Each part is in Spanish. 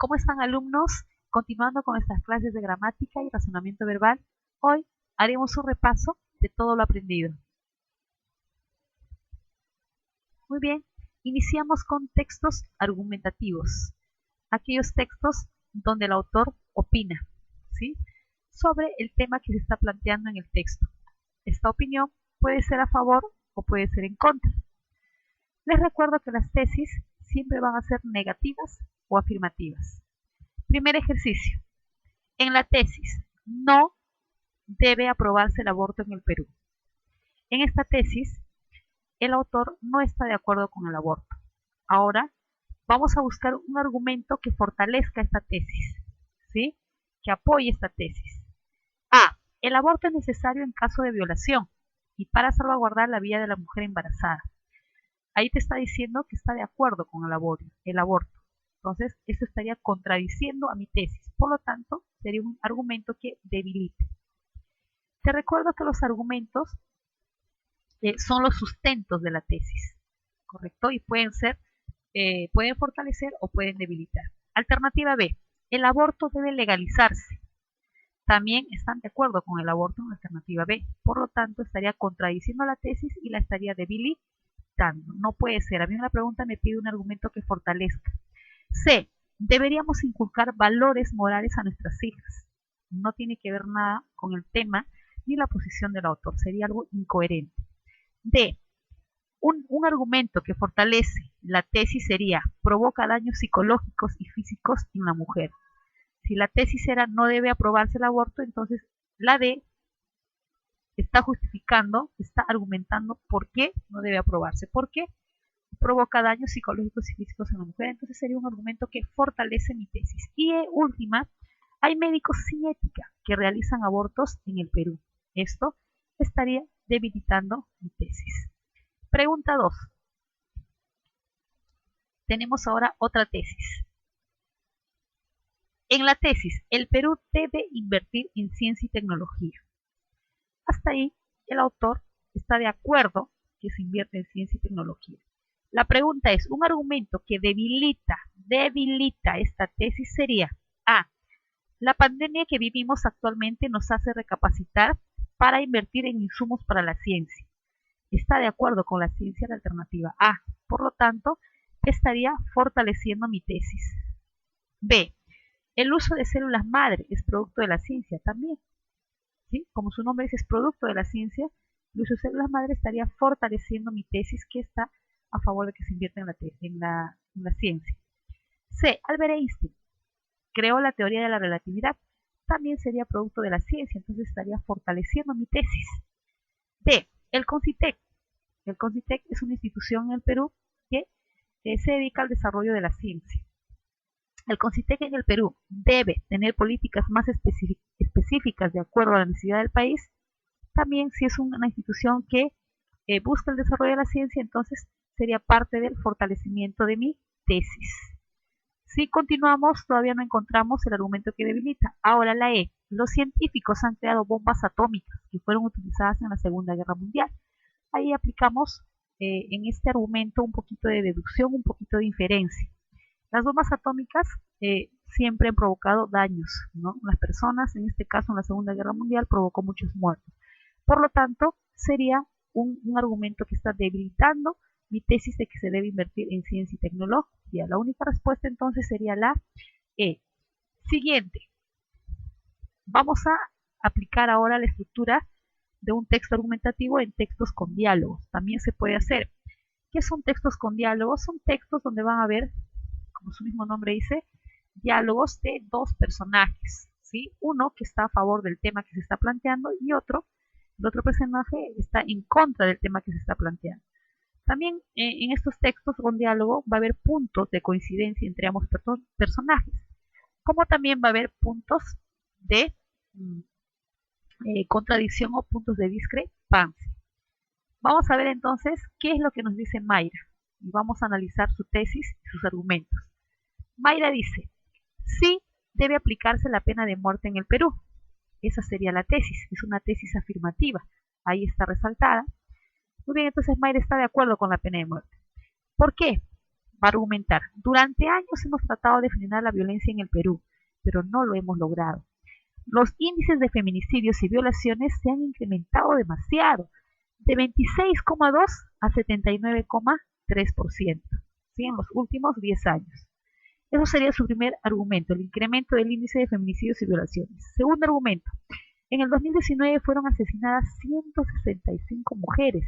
¿Cómo están, alumnos? Continuando con nuestras clases de gramática y razonamiento verbal, hoy haremos un repaso de todo lo aprendido. Muy bien, iniciamos con textos argumentativos, aquellos textos donde el autor opina, ¿sí?, sobre el tema que se está planteando en el texto. Esta opinión puede ser a favor o puede ser en contra. Les recuerdo que las tesis siempre van a ser negativas o afirmativas. Primer ejercicio. En la tesis, no debe aprobarse el aborto en el Perú. En esta tesis, el autor no está de acuerdo con el aborto. Ahora, vamos a buscar un argumento que fortalezca esta tesis, ¿sí?, que apoye esta tesis. A. El aborto es necesario en caso de violación y para salvaguardar la vida de la mujer embarazada. Ahí te está diciendo que está de acuerdo con el aborto. Entonces, eso estaría contradiciendo a mi tesis. Por lo tanto, sería un argumento que debilite. Te recuerdo que los argumentos son los sustentos de la tesis, ¿correcto? Y pueden fortalecer o pueden debilitar. Alternativa B. El aborto debe legalizarse. También están de acuerdo con el aborto en la alternativa B. Por lo tanto, estaría contradiciendo la tesis y la estaría debilitando. No puede ser. A mí la pregunta me pide un argumento que fortalezca. C. Deberíamos inculcar valores morales a nuestras hijas. No tiene que ver nada con el tema ni la posición del autor. Sería algo incoherente. D. Un argumento que fortalece la tesis sería provoca daños psicológicos y físicos en la mujer. Si la tesis era no debe aprobarse el aborto, entonces la D está justificando, está argumentando por qué no debe aprobarse. ¿Por qué? Provoca daños psicológicos y físicos en la mujer. Entonces sería un argumento que fortalece mi tesis. Y última, hay médicos sin ética que realizan abortos en el Perú. Esto estaría debilitando mi tesis. Pregunta 2. Tenemos ahora otra tesis. En la tesis, el Perú debe invertir en ciencia y tecnología. Hasta ahí, el autor está de acuerdo que se invierte en ciencia y tecnología. La pregunta es, un argumento que debilita esta tesis sería A. La pandemia que vivimos actualmente nos hace recapacitar para invertir en insumos para la ciencia. Está de acuerdo con la ciencia la alternativa A. Por lo tanto, estaría fortaleciendo mi tesis. B. El uso de células madre es producto de la ciencia también, ¿sí? Como su nombre dice, es producto de la ciencia. El uso de células madre estaría fortaleciendo mi tesis que está a favor de que se invierta en la ciencia. C. Albert Einstein creó la teoría de la relatividad. También sería producto de la ciencia, entonces estaría fortaleciendo mi tesis. D. El CONCITEC. El CONCITEC es una institución en el Perú que se dedica al desarrollo de la ciencia. El CONCITEC en el Perú debe tener políticas más específicas de acuerdo a la necesidad del país. También, si es una institución que busca el desarrollo de la ciencia, entonces sería parte del fortalecimiento de mi tesis. Si continuamos, todavía no encontramos el argumento que debilita. Ahora la E. Los científicos han creado bombas atómicas que fueron utilizadas en la Segunda Guerra Mundial. Ahí aplicamos en este argumento un poquito de deducción, un poquito de inferencia. Las bombas atómicas siempre han provocado daños, ¿no? Las personas, en este caso en la Segunda Guerra Mundial, provocó muchos muertos. Por lo tanto, sería un argumento que está debilitando mi tesis de que se debe invertir en ciencia y tecnología. La única respuesta entonces sería la E. Siguiente. Vamos a aplicar ahora la estructura de un texto argumentativo en textos con diálogos. También se puede hacer. ¿Qué son textos con diálogos? Son textos donde van a haber, como su mismo nombre dice, diálogos de dos personajes, ¿sí? Uno que está a favor del tema que se está planteando y el otro personaje está en contra del tema que se está planteando. También en estos textos con diálogo va a haber puntos de coincidencia entre ambos personajes, como también va a haber puntos de contradicción o puntos de discrepancia. Vamos a ver entonces qué es lo que nos dice Mayra y vamos a analizar su tesis y sus argumentos. Mayra dice, sí debe aplicarse la pena de muerte en el Perú. Esa sería la tesis, es una tesis afirmativa, ahí está resaltada. Muy bien, entonces Mayra está de acuerdo con la pena de muerte. ¿Por qué? Va a argumentar, durante años hemos tratado de frenar la violencia en el Perú, pero no lo hemos logrado. Los índices de feminicidios y violaciones se han incrementado demasiado, de 26,2 a 79,3%, ¿sí? En los últimos 10 años. Eso sería su primer argumento, el incremento del índice de feminicidios y violaciones. Segundo argumento, en el 2019 fueron asesinadas 165 mujeres.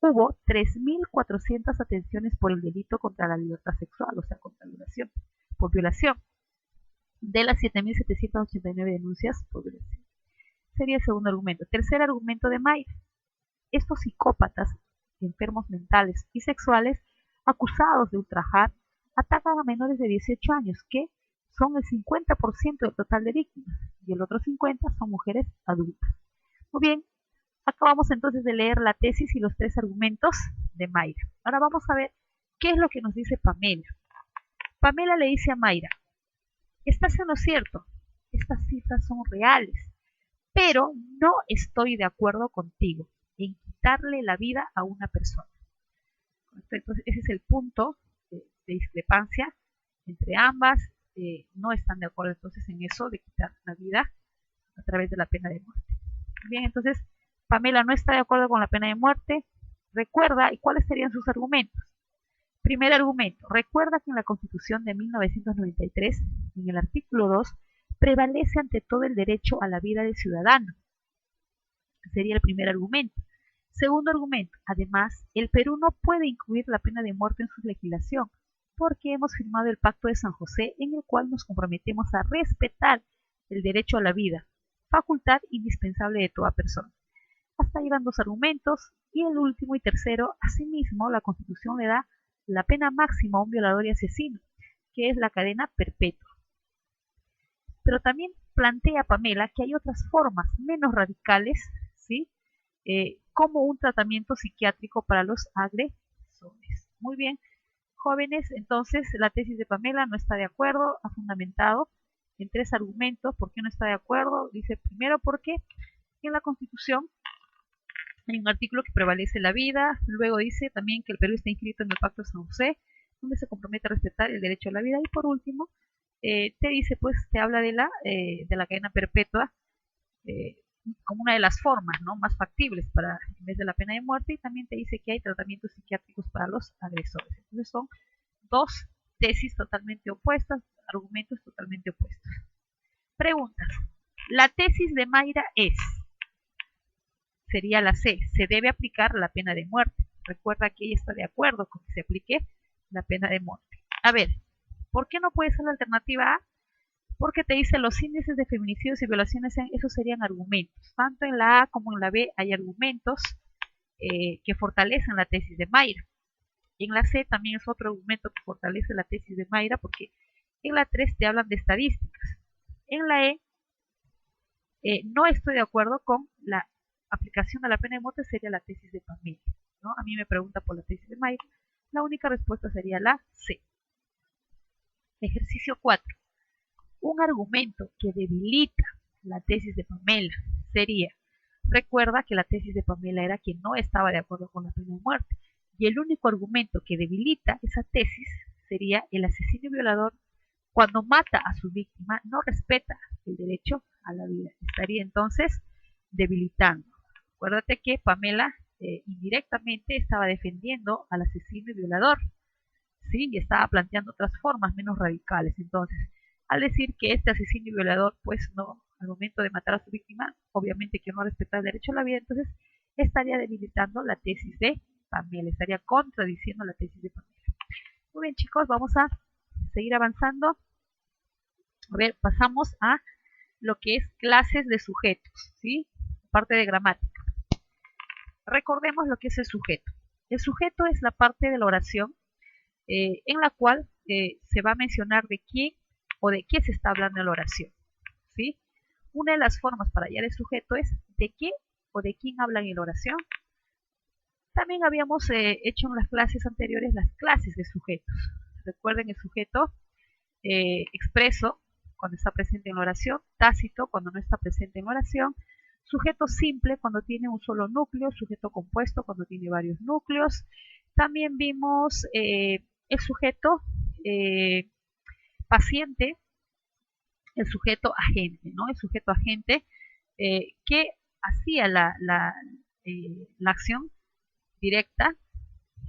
Hubo 3.400 atenciones por el delito contra la libertad sexual, o sea, contra violación, por violación, de las 7.789 denuncias por violación. Sería el segundo argumento. Tercer argumento de Mayra. Estos psicópatas, enfermos mentales y sexuales, acusados de ultrajar, atacan a menores de 18 años, que son el 50% del total de víctimas, y el otro 50% son mujeres adultas. Muy bien, acabamos entonces de leer la tesis y los tres argumentos de Mayra. Ahora vamos a ver qué es lo que nos dice Pamela. Pamela le dice a Mayra, estás en lo cierto, estas cifras son reales, pero no estoy de acuerdo contigo en quitarle la vida a una persona. Entonces, ese es el punto de discrepancia entre ambas. No están de acuerdo entonces en eso de quitar la vida a través de la pena de muerte. Bien, entonces Pamela no está de acuerdo con la pena de muerte. Recuerda, ¿y cuáles serían sus argumentos? Primer argumento, recuerda que en la Constitución de 1993, en el artículo 2, prevalece ante todo el derecho a la vida del ciudadano. Sería el primer argumento. Segundo argumento, además, el Perú no puede incluir la pena de muerte en su legislación, porque hemos firmado el Pacto de San José, en el cual nos comprometemos a respetar el derecho a la vida, facultad indispensable de toda persona. Hasta ahí van dos argumentos, y el último y tercero, asimismo, la Constitución le da la pena máxima a un violador y asesino, que es la cadena perpetua. Pero también plantea Pamela que hay otras formas menos radicales, ¿sí? Como un tratamiento psiquiátrico para los agresores. Muy bien, jóvenes, entonces la tesis de Pamela no está de acuerdo, ha fundamentado en tres argumentos. ¿Por qué no está de acuerdo? Dice primero porque en la Constitución hay un artículo que prevalece la vida, luego dice también que el Perú está inscrito en el Pacto de San José, donde se compromete a respetar el derecho a la vida, y por último te dice, pues, te habla de la cadena perpetua como una de las formas, ¿no?, más factibles para, en vez de la pena de muerte, y también te dice que hay tratamientos psiquiátricos para los agresores. Entonces son dos tesis totalmente opuestas, argumentos totalmente opuestos. Preguntas. La tesis de Mayra sería la C, se debe aplicar la pena de muerte. Recuerda que ella está de acuerdo con que se aplique la pena de muerte. A ver, ¿por qué no puede ser la alternativa A? Porque te dice los índices de feminicidios y violaciones, esos serían argumentos. Tanto en la A como en la B hay argumentos que fortalecen la tesis de Mayra. En la C también es otro argumento que fortalece la tesis de Mayra, porque en la 3 te hablan de estadísticas. En la E no estoy de acuerdo con la aplicación de la pena de muerte, sería la tesis de Pamela, ¿no? A mí me pregunta por la tesis de Mayra. La única respuesta sería la C. Ejercicio 4. Un argumento que debilita la tesis de Pamela sería, recuerda que la tesis de Pamela era que no estaba de acuerdo con la pena de muerte, y el único argumento que debilita esa tesis sería el asesino y violador, cuando mata a su víctima, no respeta el derecho a la vida. Estaría entonces debilitando. Acuérdate que Pamela indirectamente estaba defendiendo al asesino y violador, ¿sí? Y estaba planteando otras formas menos radicales. Entonces, al decir que este asesino y violador, pues no, al momento de matar a su víctima, obviamente que no respeta el derecho a la vida, entonces estaría debilitando la tesis de Pamela, estaría contradiciendo la tesis de Pamela. Muy bien, chicos, vamos a seguir avanzando. A ver, pasamos a lo que es clases de sujetos, ¿sí? Parte de gramática. Recordemos lo que es el sujeto. El sujeto es la parte de la oración en la cual se va a mencionar de quién o de qué se está hablando en la oración, ¿sí? Una de las formas para hallar el sujeto es de qué o de quién hablan en la oración. También habíamos hecho en las clases anteriores las clases de sujetos. Recuerden el sujeto expreso cuando está presente en la oración, tácito cuando no está presente en la oración, sujeto simple cuando tiene un solo núcleo, sujeto compuesto cuando tiene varios núcleos. También vimos el sujeto paciente, el sujeto agente, ¿no? El sujeto agente que hacía la acción directa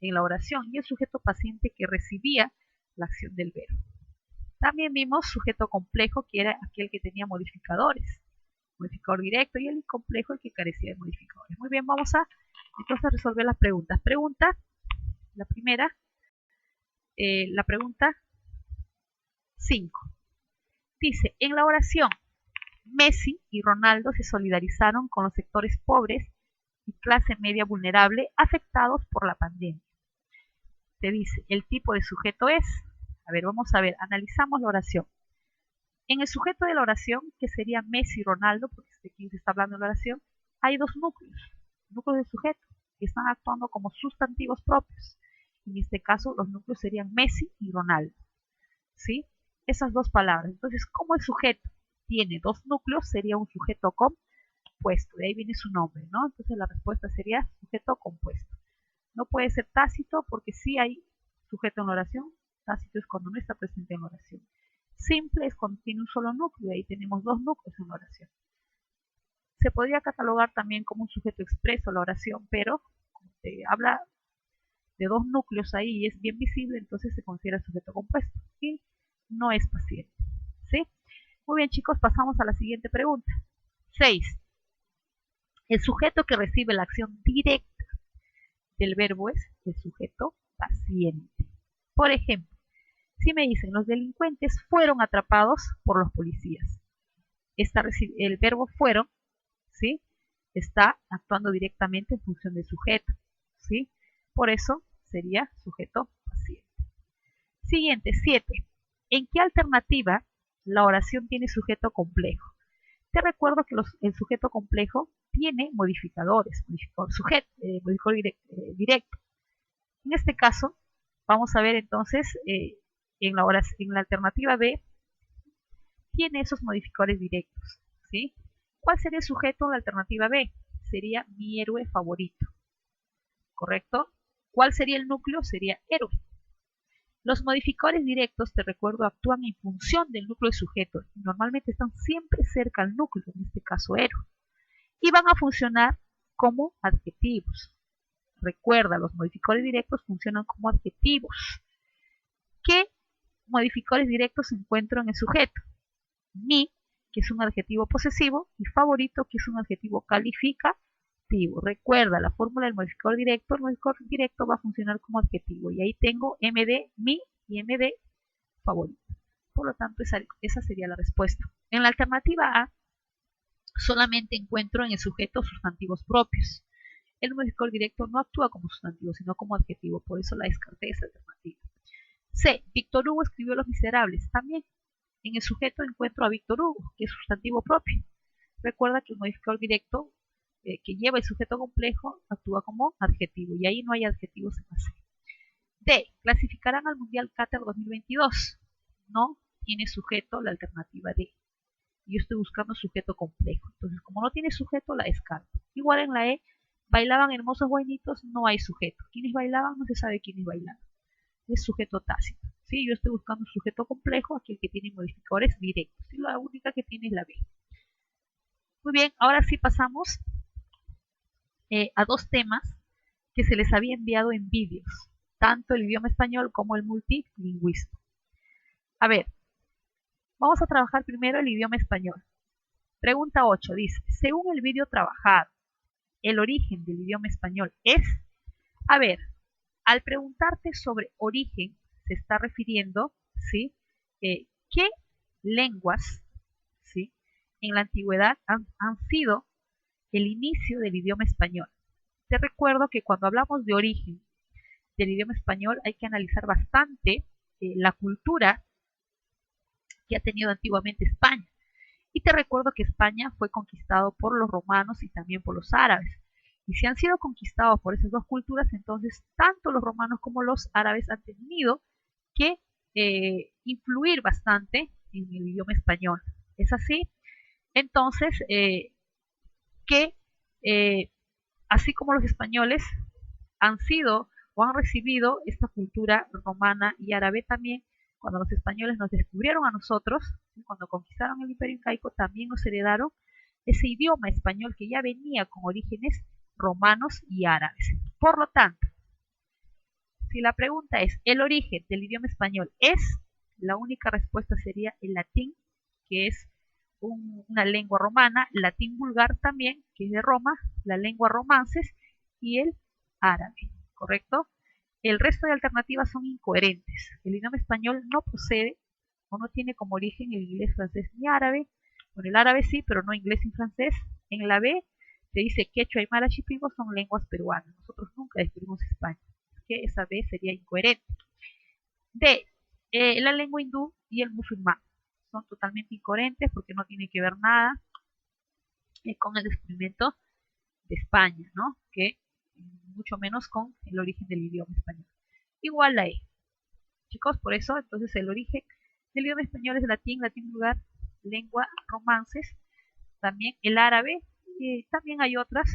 en la oración y el sujeto paciente que recibía la acción del verbo. También vimos sujeto complejo, que era aquel que tenía modificadores, modificador directo, y el incomplejo, el que carecía de modificadores. Muy bien, vamos a entonces resolver las preguntas. Pregunta, la primera, la pregunta 5. Dice, en la oración, Messi y Ronaldo se solidarizaron con los sectores pobres y clase media vulnerable afectados por la pandemia. Te dice, el tipo de sujeto es, a ver, vamos a ver, analizamos la oración. En el sujeto de la oración, que sería Messi y Ronaldo, porque de quien se está hablando en la oración, hay dos núcleos del sujeto, que están actuando como sustantivos propios. En este caso, los núcleos serían Messi y Ronaldo, ¿sí? Esas dos palabras. Entonces, como el sujeto tiene dos núcleos, sería un sujeto compuesto. De ahí viene su nombre, ¿no? Entonces, la respuesta sería sujeto compuesto. No puede ser tácito porque sí hay sujeto en la oración. Tácito es cuando no está presente en la oración. Simple es cuando tiene un solo núcleo. Ahí tenemos dos núcleos en la oración. Se podría catalogar también como un sujeto expreso la oración, pero como se habla de dos núcleos ahí y es bien visible, entonces se considera sujeto compuesto y no es paciente, ¿sí? Muy bien, chicos, pasamos a la siguiente pregunta. 6. El sujeto que recibe la acción directa del verbo es el sujeto paciente. Por ejemplo, si me dicen los delincuentes fueron atrapados por los policías, el verbo fueron, ¿sí?, está actuando directamente en función del sujeto, ¿sí? Por eso sería sujeto paciente. Siguiente, 7. ¿En qué alternativa la oración tiene sujeto complejo? Te recuerdo que el sujeto complejo tiene modificadores, modificador directo. En este caso, vamos a ver entonces en la alternativa B, tiene esos modificadores directos, ¿sí? ¿Cuál sería el sujeto en la alternativa B? Sería mi héroe favorito, ¿correcto? ¿Cuál sería el núcleo? Sería héroe. Los modificadores directos, te recuerdo, actúan en función del núcleo de sujeto. Normalmente están siempre cerca al núcleo, en este caso héroe. Y van a funcionar como adjetivos. Recuerda, los modificadores directos funcionan como adjetivos. ¿Qué modificadores directos encuentro en el sujeto? Mi, que es un adjetivo posesivo, y favorito, que es un adjetivo calificativo. Recuerda, la fórmula del modificador directo, el modificador directo va a funcionar como adjetivo, y ahí tengo MD, mi, y MD, favorito. Por lo tanto, esa sería la respuesta. En la alternativa A, solamente encuentro en el sujeto sustantivos propios. El modificador directo no actúa como sustantivo, sino como adjetivo, por eso la descarté esa alternativa. C. Víctor Hugo escribió Los Miserables. También en el sujeto encuentro a Víctor Hugo, que es sustantivo propio. Recuerda que el modificador directo que lleva el sujeto complejo actúa como adjetivo, y ahí no hay adjetivos en la C. D. Clasificarán al Mundial Qatar 2022. No tiene sujeto la alternativa D. Yo estoy buscando sujeto complejo. Entonces, como no tiene sujeto, la descarto. Igual en la E, bailaban hermosos guainitos, no hay sujeto. ¿Quiénes bailaban? No se sabe quiénes bailaban. Es sujeto tácito. ¿Sí? Yo estoy buscando un sujeto complejo, aquel que tiene modificadores directos. Y la única que tiene es la B. Muy bien, ahora sí pasamos a dos temas que se les había enviado en vídeos, tanto el idioma español como el multilingüismo. A ver, vamos a trabajar primero el idioma español. Pregunta 8 dice, según el vídeo trabajado, el origen del idioma español es... A ver, al preguntarte sobre origen, se está refiriendo, ¿sí?, qué lenguas, ¿sí?, en la antigüedad han sido el inicio del idioma español. Te recuerdo que cuando hablamos de origen del idioma español hay que analizar bastante la cultura que ha tenido antiguamente España. Y te recuerdo que España fue conquistado por los romanos y también por los árabes. Y si han sido conquistados por esas dos culturas, entonces tanto los romanos como los árabes han tenido que influir bastante en el idioma español. ¿Es así? Entonces, así como los españoles han sido o han recibido esta cultura romana y árabe también cuando los españoles nos descubrieron a nosotros, cuando conquistaron el Imperio Incaico, también nos heredaron ese idioma español que ya venía con orígenes romanos y árabes. Por lo tanto, si la pregunta es, ¿el origen del idioma español es? La única respuesta sería el latín, que es una lengua romana, latín vulgar también, que es de Roma, la lengua romances y el árabe, ¿correcto? El resto de alternativas son incoherentes. El idioma español no procede o no tiene como origen el inglés, francés ni árabe. Bueno, el árabe sí, pero no inglés ni francés. En la B se dice quechua y marachipigo son lenguas peruanas. Nosotros nunca descubrimos España. Así que esa B sería incoherente. D, la lengua hindú y el musulmán son totalmente incoherentes porque no tiene que ver nada con el descubrimiento de España, ¿no? Que mucho menos con el origen del idioma español. Igual la E. Chicos, por eso, entonces el origen del idioma español es latín, latín vulgar, lengua romances, también el árabe, y también hay otras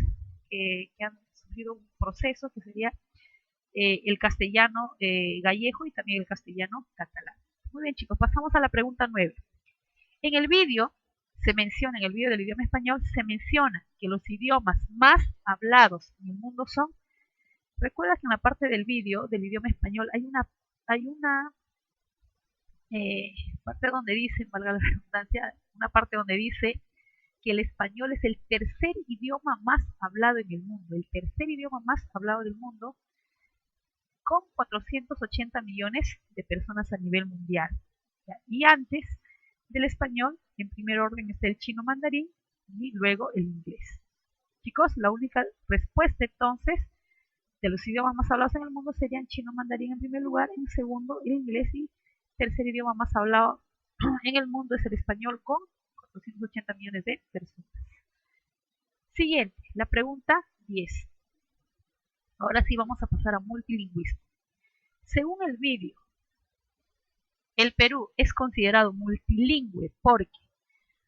que han sufrido un proceso que sería el castellano gallego y también el castellano catalán. Muy bien, chicos, pasamos a la pregunta 9. En el vídeo en el vídeo del idioma español, se menciona que los idiomas más hablados en el mundo son. Recuerda que en la parte del vídeo del idioma español hay una parte donde dice, valga la redundancia, una parte donde dice que el español es el tercer idioma más hablado en el mundo, el tercer idioma más hablado del mundo, con 480 millones de personas a nivel mundial. Y antes del español, en primer orden está el chino mandarín y luego el inglés. Chicos, la única respuesta entonces de los idiomas más hablados en el mundo serían chino mandarín en primer lugar, en segundo el inglés y tercer idioma más hablado en el mundo es el español con 480 millones de personas. Siguiente, la pregunta 10. Ahora sí vamos a pasar a multilingüismo. Según el vídeo, el Perú es considerado multilingüe porque,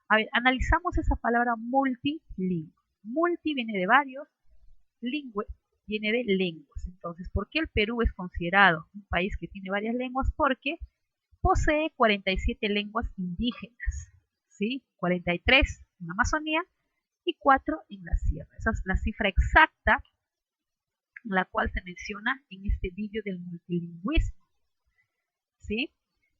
a ver, analizamos esa palabra multilingüe. Multi viene de varios, lingüe viene de lenguas. Entonces, ¿por qué el Perú es considerado un país que tiene varias lenguas? Porque posee 47 lenguas indígenas, ¿sí? 43 en la Amazonía y 4 en la sierra. Esa es la cifra exacta, la cual se menciona en este vídeo del multilingüismo, ¿sí?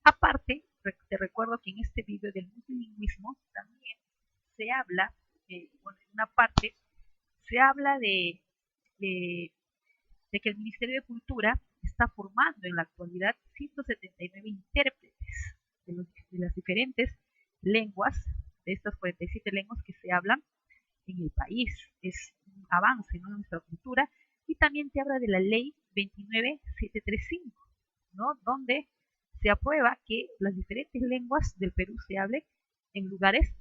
Aparte, te recuerdo que en este vídeo del multilingüismo también se habla, bueno, en una parte, se habla de que el Ministerio de Cultura está formando en la actualidad 179 intérpretes de las diferentes lenguas, de estas 47 lenguas que se hablan en el país. Es un avance, ¿no?, en nuestra cultura. Y también te habla de la ley 29735, ¿no?, donde se aprueba que las diferentes lenguas del Perú se hablen en lugares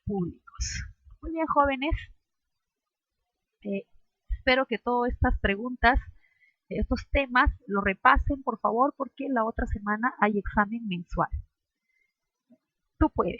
públicos. Muy bien, jóvenes. Espero que todas estas preguntas, estos temas, lo repasen, por favor, porque la otra semana hay examen mensual. Tú puedes.